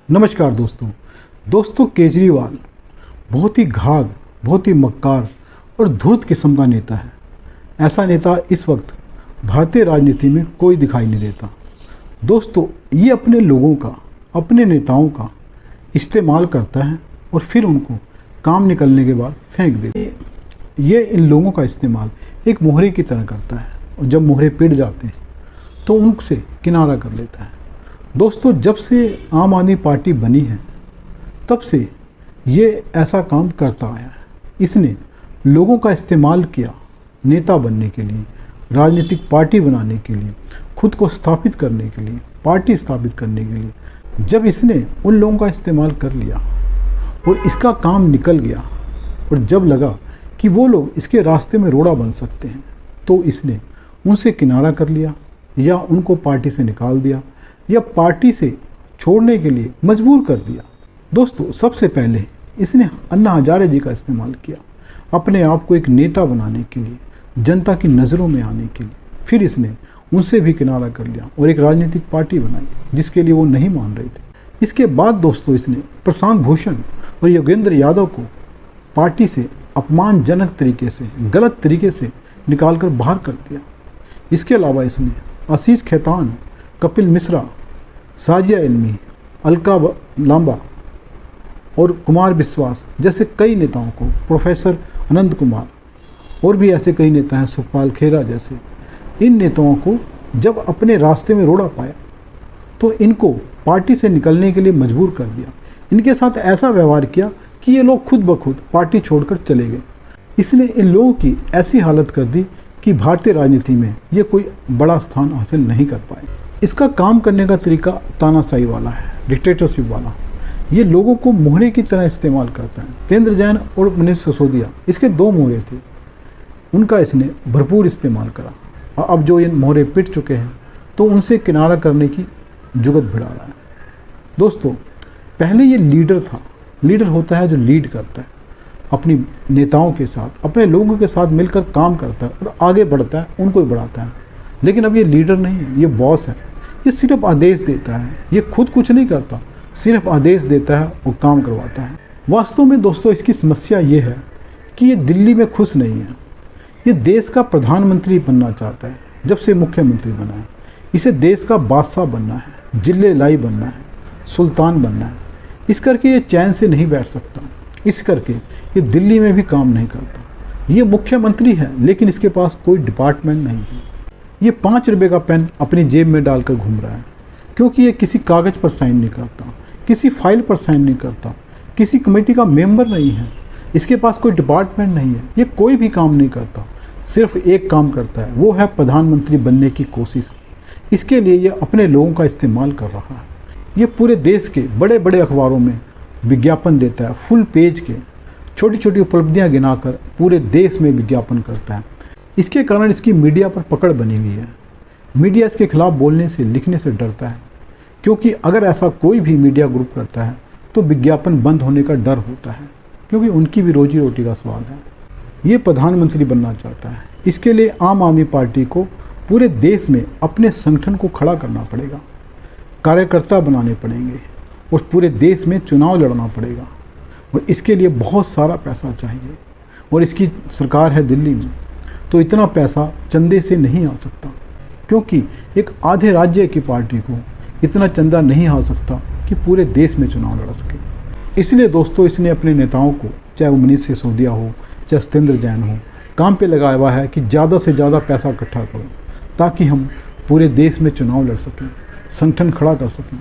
नमस्कार दोस्तों केजरीवाल बहुत ही घाघ, बहुत ही मक्कार और धूर्त किस्म का नेता है। ऐसा नेता इस वक्त भारतीय राजनीति में कोई दिखाई नहीं देता। दोस्तों, ये अपने लोगों का, अपने नेताओं का इस्तेमाल करता है और फिर उनको काम निकलने के बाद फेंक देता है। ये इन लोगों का इस्तेमाल एक मोहरे की तरह करता है और जब मोहरे पिट जाते हैं तो उनसे किनारा कर लेता है। दोस्तों, जब से आम आदमी पार्टी बनी है तब से ये ऐसा काम करता आया है। इसने लोगों का इस्तेमाल किया नेता बनने के लिए, राजनीतिक पार्टी बनाने के लिए, खुद को स्थापित करने के लिए, पार्टी स्थापित करने के लिए। जब इसने उन लोगों का इस्तेमाल कर लिया और इसका काम निकल गया और जब लगा कि वो लोग इसके रास्ते में रोड़ा बन सकते हैं तो इसने उनसे किनारा कर लिया या उनको पार्टी से निकाल दिया या पार्टी से छोड़ने के लिए मजबूर कर दिया। दोस्तों, सबसे पहले इसने अन्ना हजारे जी का इस्तेमाल किया अपने आप को एक नेता बनाने के लिए, जनता की नज़रों में आने के लिए। फिर इसने उनसे भी किनारा कर लिया और एक राजनीतिक पार्टी बनाई जिसके लिए वो नहीं मान रहे थे। इसके बाद दोस्तों, इसने प्रशांत भूषण और योगेंद्र यादव को पार्टी से अपमानजनक तरीके से, गलत तरीके से निकाल कर बाहर कर दिया। इसके अलावा इसने आशीष खेतान, कपिल मिश्रा, साजिया इल्मी, अलका लांबा और कुमार विश्वास जैसे कई नेताओं को, प्रोफेसर अनंत कुमार और भी ऐसे कई नेता हैं, सुखपाल खेरा जैसे, इन नेताओं को जब अपने रास्ते में रोड़ा पाया तो इनको पार्टी से निकलने के लिए मजबूर कर दिया। इनके साथ ऐसा व्यवहार किया कि ये लोग खुद ब खुद पार्टी छोड़कर चले गए। इसने इन लोगों की ऐसी हालत कर दी कि भारतीय राजनीति में ये कोई बड़ा स्थान हासिल नहीं कर पाए। इसका काम करने का तरीका तानाशाही वाला है, डिक्टेटरशिप वाला। ये लोगों को मोहरे की तरह इस्तेमाल करता है। सत्येंद्र जैन और मनीष सिसोदिया, इसके दो मोहरे थे, उनका इसने भरपूर इस्तेमाल करा। और अब जो ये मोहरे पिट चुके हैं तो उनसे किनारा करने की जुगत भिड़ा रहा है। दोस्तों, पहले ये लीडर था। लीडर होता है जो लीड करता है, अपनी नेताओं के साथ, अपने लोगों के साथ मिलकर काम करता है और आगे बढ़ता है, उनको ही बढ़ाता है। लेकिन अब ये लीडर नहीं है, ये बॉस है। ये सिर्फ आदेश देता है, ये खुद कुछ नहीं करता, सिर्फ आदेश देता है और काम करवाता है। वास्तव में दोस्तों, इसकी समस्या ये है कि ये दिल्ली में खुश नहीं है। ये देश का प्रधानमंत्री बनना चाहता है। जब से मुख्यमंत्री बना है, इसे देश का बादशाह बनना है, जिल्लेलाई बनना है, सुल्तान बनना है। इस करके ये चैन से नहीं बैठ सकता। इस करके ये दिल्ली में भी काम नहीं करता। ये मुख्यमंत्री है लेकिन इसके पास कोई डिपार्टमेंट नहीं है। ये 5 रुपये का पेन अपनी जेब में डालकर घूम रहा है क्योंकि ये किसी कागज़ पर साइन नहीं करता, किसी फाइल पर साइन नहीं करता, किसी कमेटी का मेंबर नहीं है, इसके पास कोई डिपार्टमेंट नहीं है। ये कोई भी काम नहीं करता, सिर्फ एक काम करता है, वो है प्रधानमंत्री बनने की कोशिश। इसके लिए ये अपने लोगों का इस्तेमाल कर रहा है। ये पूरे देश के बड़े बड़े अखबारों में विज्ञापन देता है, फुल पेज के, छोटी छोटी उपलब्धियां गिनाकर पूरे देश में विज्ञापन करता है। इसके कारण इसकी मीडिया पर पकड़ बनी हुई है। मीडिया इसके खिलाफ बोलने से, लिखने से डरता है क्योंकि अगर ऐसा कोई भी मीडिया ग्रुप करता है तो विज्ञापन बंद होने का डर होता है क्योंकि उनकी भी रोजी रोटी का सवाल है। ये प्रधानमंत्री बनना चाहता है। इसके लिए आम आदमी पार्टी को पूरे देश में अपने संगठन को खड़ा करना पड़ेगा, कार्यकर्ता बनाने पड़ेंगे और पूरे देश में चुनाव लड़ना पड़ेगा। और इसके लिए बहुत सारा पैसा चाहिए और इसकी सरकार है दिल्ली में, तो इतना पैसा चंदे से नहीं आ सकता क्योंकि एक आधे राज्य की पार्टी को इतना चंदा नहीं आ सकता कि पूरे देश में चुनाव लड़ सके। इसलिए दोस्तों, इसने अपने नेताओं को, चाहे वो मनीष सिसोदिया हो, चाहे सत्येंद्र जैन हो, काम पे लगाया हुआ है कि ज़्यादा से ज़्यादा पैसा इकट्ठा करो ताकि हम पूरे देश में चुनाव लड़ सकें, संगठन खड़ा कर सकें।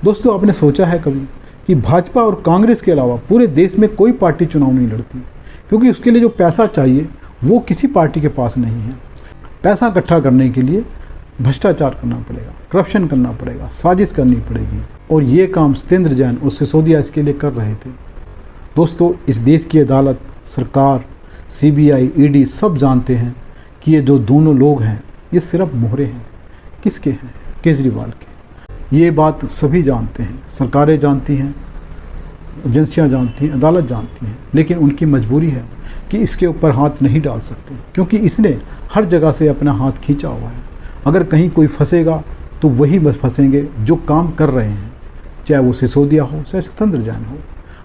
दोस्तों, आपने सोचा है कभी कि भाजपा और कांग्रेस के अलावा पूरे देश में कोई पार्टी चुनाव नहीं लड़ती क्योंकि उसके लिए जो पैसा चाहिए वो किसी पार्टी के पास नहीं है। पैसा इकट्ठा करने के लिए भ्रष्टाचार करना पड़ेगा, करप्शन करना पड़ेगा, साजिश करनी पड़ेगी और ये काम सत्येंद्र जैन और सिसोदिया इसके लिए कर रहे थे। दोस्तों, इस देश की अदालत, सरकार, CBI, ED सब जानते हैं कि ये जो दोनों लोग हैं ये सिर्फ मोहरे हैं। किसके हैं? केजरीवाल के। ये बात सभी जानते हैं, सरकारें जानती हैं, एजेंसियां जानती हैं, अदालत जानती हैं, लेकिन उनकी मजबूरी है कि इसके ऊपर हाथ नहीं डाल सकते क्योंकि इसने हर जगह से अपना हाथ खींचा हुआ है। अगर कहीं कोई फंसेगा तो वही बस फंसेंगे जो काम कर रहे हैं, चाहे वो सिसोदिया हो चाहे सत्येंद्र जैन हो।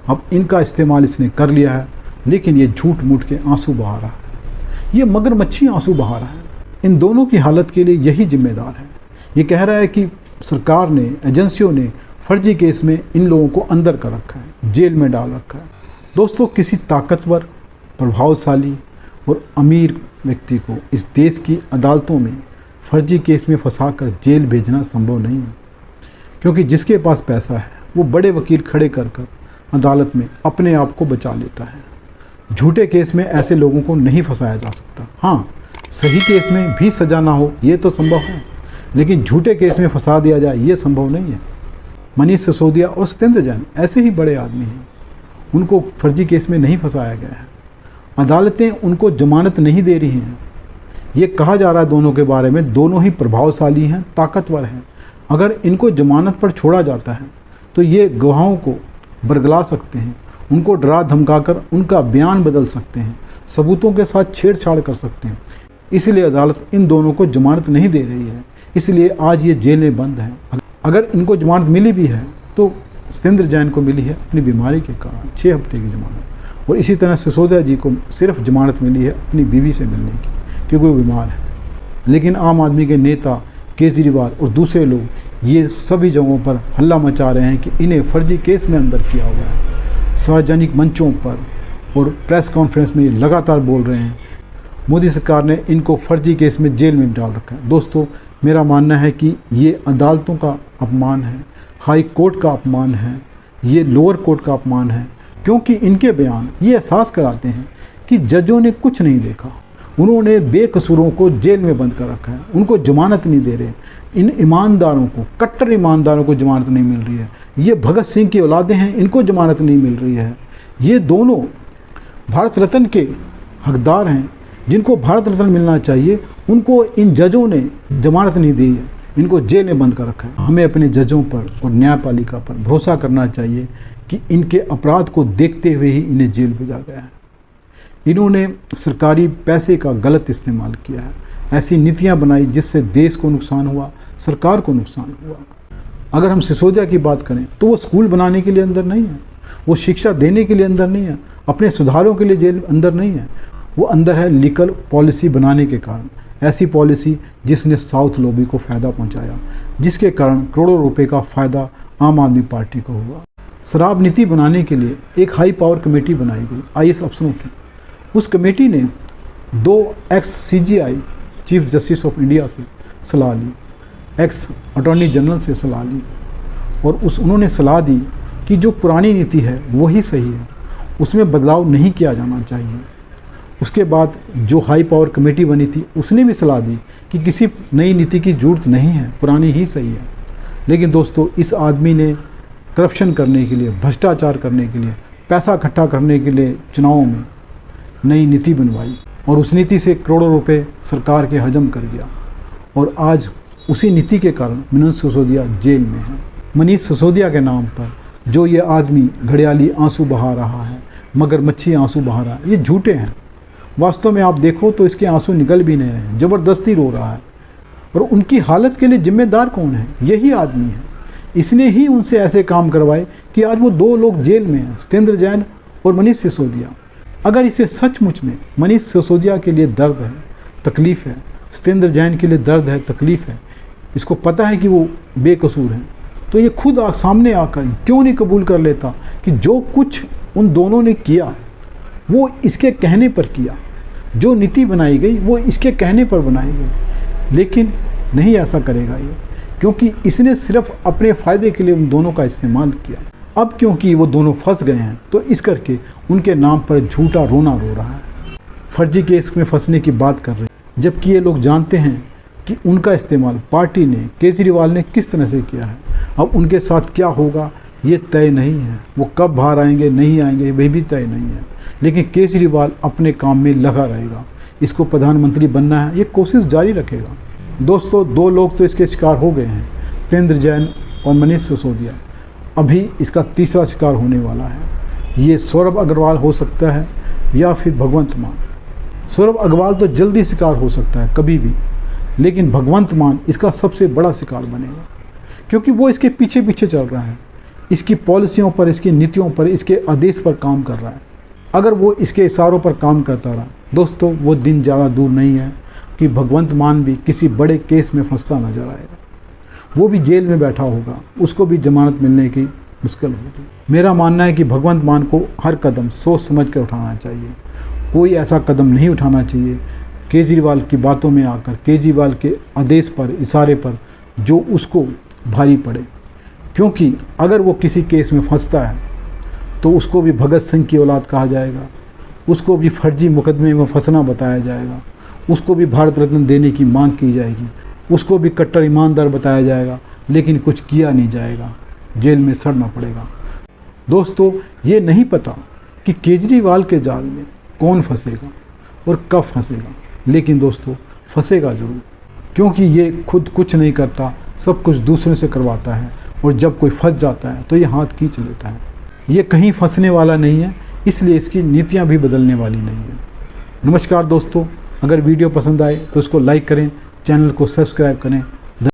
अब इनका इस्तेमाल इसने कर लिया है, लेकिन ये झूठ मूठ के आंसू बहा रहा है, ये मगरमच्छी आंसू बहा रहा है। इन दोनों की हालत के लिए यही जिम्मेदार है। ये कह रहा है कि सरकार ने, एजेंसियों ने फर्जी केस में इन लोगों को अंदर कर रखा है, जेल में डाल रखा है। दोस्तों, किसी ताकतवर, प्रभावशाली और अमीर व्यक्ति को इस देश की अदालतों में फर्जी केस में फंसाकर जेल भेजना संभव नहीं है, क्योंकि जिसके पास पैसा है वो बड़े वकील खड़े कर कर अदालत में अपने आप को बचा लेता है। झूठे केस में ऐसे लोगों को नहीं फंसाया जा सकता। हाँ, सही केस में भी सजा ना हो ये तो संभव है, लेकिन झूठे केस में फंसा दिया जाए ये संभव नहीं है। मनीष सिसोदिया और सत्येंद्र जैन ऐसे ही बड़े आदमी हैं, उनको फर्जी केस में नहीं फंसाया गया है। अदालतें उनको जमानत नहीं दे रही हैं। ये कहा जा रहा है दोनों के बारे में, दोनों ही प्रभावशाली हैं, ताकतवर हैं। अगर इनको जमानत पर छोड़ा जाता है तो ये गवाहों को बरगला सकते हैं, उनको डरा धमकाकर उनका बयान बदल सकते हैं, सबूतों के साथ छेड़छाड़ कर सकते हैं। इसलिए अदालत इन दोनों को जमानत नहीं दे रही है, इसलिए आज ये जेल में बंद है। अगर इनको जमानत मिली भी है तो सत्येंद्र जैन को मिली है अपनी बीमारी के कारण 6 हफ्ते की जमानत, और इसी तरह सिसोदिया जी को सिर्फ जमानत मिली है अपनी बीवी से मिलने की, क्योंकि वो बीमार है। लेकिन आम आदमी के नेता केजरीवाल और दूसरे लोग ये सभी जगहों पर हल्ला मचा रहे हैं कि इन्हें फर्जी केस में अंदर किया हुआ है। सार्वजनिक मंचों पर और प्रेस कॉन्फ्रेंस में ये लगातार बोल रहे हैं मोदी सरकार ने इनको फर्जी केस में जेल में डाल रखा है। दोस्तों, मेरा मानना है कि ये अदालतों का अपमान है, हाई कोर्ट का अपमान है, ये लोअर कोर्ट का अपमान है, क्योंकि इनके बयान ये एहसास कराते हैं कि जजों ने कुछ नहीं देखा। उन्होंने बेकसूरों को जेल में बंद कर रखा है, उनको जमानत नहीं दे रहे। इन ईमानदारों को, कट्टर ईमानदारों को जमानत नहीं मिल रही है। ये भगत सिंह की औलादें हैं, इनको जमानत नहीं मिल रही है। ये दोनों भारत रत्न के हकदार हैं, जिनको भारत रत्न मिलना चाहिए, उनको इन जजों ने जमानत नहीं दी है, इनको जेल में बंद कर रखा है। हमें अपने जजों पर और न्यायपालिका पर भरोसा करना चाहिए कि इनके अपराध को देखते हुए ही इन्हें जेल भेजा गया है। इन्होंने सरकारी पैसे का गलत इस्तेमाल किया है, ऐसी नीतियां बनाई जिससे देश को नुकसान हुआ, सरकार को नुकसान हुआ। अगर हम सिसोदिया की बात करें तो वो स्कूल बनाने के लिए अंदर नहीं है, वो शिक्षा देने के लिए अंदर नहीं है, अपने सुधारों के लिए जेल अंदर नहीं है। वो अंदर है लीगल पॉलिसी बनाने के कारण, ऐसी पॉलिसी जिसने साउथ लॉबी को फ़ायदा पहुंचाया, जिसके कारण करोड़ों रुपए का फ़ायदा आम आदमी पार्टी को हुआ। शराब नीति बनाने के लिए एक हाई पावर कमेटी बनाई गई IAS अफसरों की। उस कमेटी ने 2 x CGI chief justice of India से सलाह ली, एक्स अटॉर्नी जनरल से सलाह ली, और उन्होंने सलाह दी कि जो पुरानी नीति है वही सही है, उसमें बदलाव नहीं किया जाना चाहिए। उसके बाद जो हाई पावर कमेटी बनी थी उसने भी सलाह दी कि किसी नई नीति की ज़रूरत नहीं है, पुरानी ही सही है। लेकिन दोस्तों, इस आदमी ने करप्शन करने के लिए, भ्रष्टाचार करने के लिए, पैसा इकट्ठा करने के लिए चुनावों में नई नीति बनवाई, और उस नीति से करोड़ों रुपए सरकार के हजम कर गया, और आज उसी नीति के कारण मनीष सिसोदिया जेल में है। मनीष सिसोदिया के नाम पर जो ये आदमी घड़ियाली आंसू बहा रहा है, मगरमच्छी आंसू बहा रहा है, ये झूठे हैं। वास्तव में आप देखो तो इसके आंसू निकल भी नहीं रहे, ज़बरदस्ती रो रहा है। और उनकी हालत के लिए जिम्मेदार कौन है? यही आदमी है। इसने ही उनसे ऐसे काम करवाए कि आज वो 2 लोग जेल में हैं, सत्येंद्र जैन और मनीष सिसोदिया। अगर इसे सचमुच में मनीष सिसोदिया के लिए दर्द है, तकलीफ़ है, सत्येंद्र जैन के लिए दर्द है, तकलीफ़ है, इसको पता है कि वो बेकसूर हैं, तो ये खुद सामने आकर क्यों नहीं कबूल कर लेता कि जो कुछ उन दोनों ने किया वो इसके कहने पर किया, जो नीति बनाई गई वो इसके कहने पर बनाई गई। लेकिन नहीं ऐसा करेगा ये, क्योंकि इसने सिर्फ अपने फ़ायदे के लिए उन दोनों का इस्तेमाल किया। अब क्योंकि वो दोनों फंस गए हैं तो इस करके उनके नाम पर झूठा रोना रो रहा है, फर्जी केस में फंसने की बात कर रहे हैं, जबकि ये लोग जानते हैं कि उनका इस्तेमाल पार्टी ने, केजरीवाल ने किस तरह से किया है। अब उनके साथ क्या होगा ये तय नहीं है, वो कब बाहर आएंगे नहीं आएंगे वह भी तय नहीं है। लेकिन केजरीवाल अपने काम में लगा रहेगा, इसको प्रधानमंत्री बनना है, ये कोशिश जारी रखेगा। दोस्तों, 2 लोग तो इसके शिकार हो गए हैं, सत्येंद्र जैन और मनीष सिसोदिया। अभी इसका तीसरा शिकार होने वाला है। ये सौरभ अग्रवाल हो सकता है या फिर भगवंत मान। सौरभ अग्रवाल तो जल्दी शिकार हो सकता है कभी भी, लेकिन भगवंत मान इसका सबसे बड़ा शिकार बनेगा, क्योंकि वो इसके पीछे पीछे चल रहा है। इसकी पॉलिसियों पर, इसकी नीतियों पर, इसके आदेश पर काम कर रहा है। अगर वो इसके इशारों पर काम करता रहा दोस्तों, वो दिन ज़्यादा दूर नहीं है कि भगवंत मान भी किसी बड़े केस में फंसता नजर आएगा। वो भी जेल में बैठा होगा, उसको भी जमानत मिलने की मुश्किल होगी। मेरा मानना है कि भगवंत मान को हर कदम सोच समझ कर उठाना चाहिए। कोई ऐसा कदम नहीं उठाना चाहिए केजरीवाल की बातों में आकर, केजरीवाल के आदेश पर, इशारे पर जो उसको भारी पड़े। क्योंकि अगर वो किसी केस में फंसता है तो उसको भी भगत सिंह की औलाद कहा जाएगा, उसको भी फर्जी मुकदमे में फंसना बताया जाएगा, उसको भी भारत रत्न देने की मांग की जाएगी, उसको भी कट्टर ईमानदार बताया जाएगा, लेकिन कुछ किया नहीं जाएगा, जेल में सड़ना पड़ेगा। दोस्तों, ये नहीं पता कि केजरीवाल के जाल में कौन फंसेगा और कब फंसेगा, लेकिन दोस्तों फंसेगा ज़रूर, क्योंकि ये खुद कुछ नहीं करता, सब कुछ दूसरों से करवाता है, और जब कोई फंस जाता है तो ये हाथ खींच लेता है। ये कहीं फंसने वाला नहीं है, इसलिए इसकी नीतियाँ भी बदलने वाली नहीं है। नमस्कार दोस्तों, अगर वीडियो पसंद आए तो इसको लाइक करें, चैनल को सब्सक्राइब करें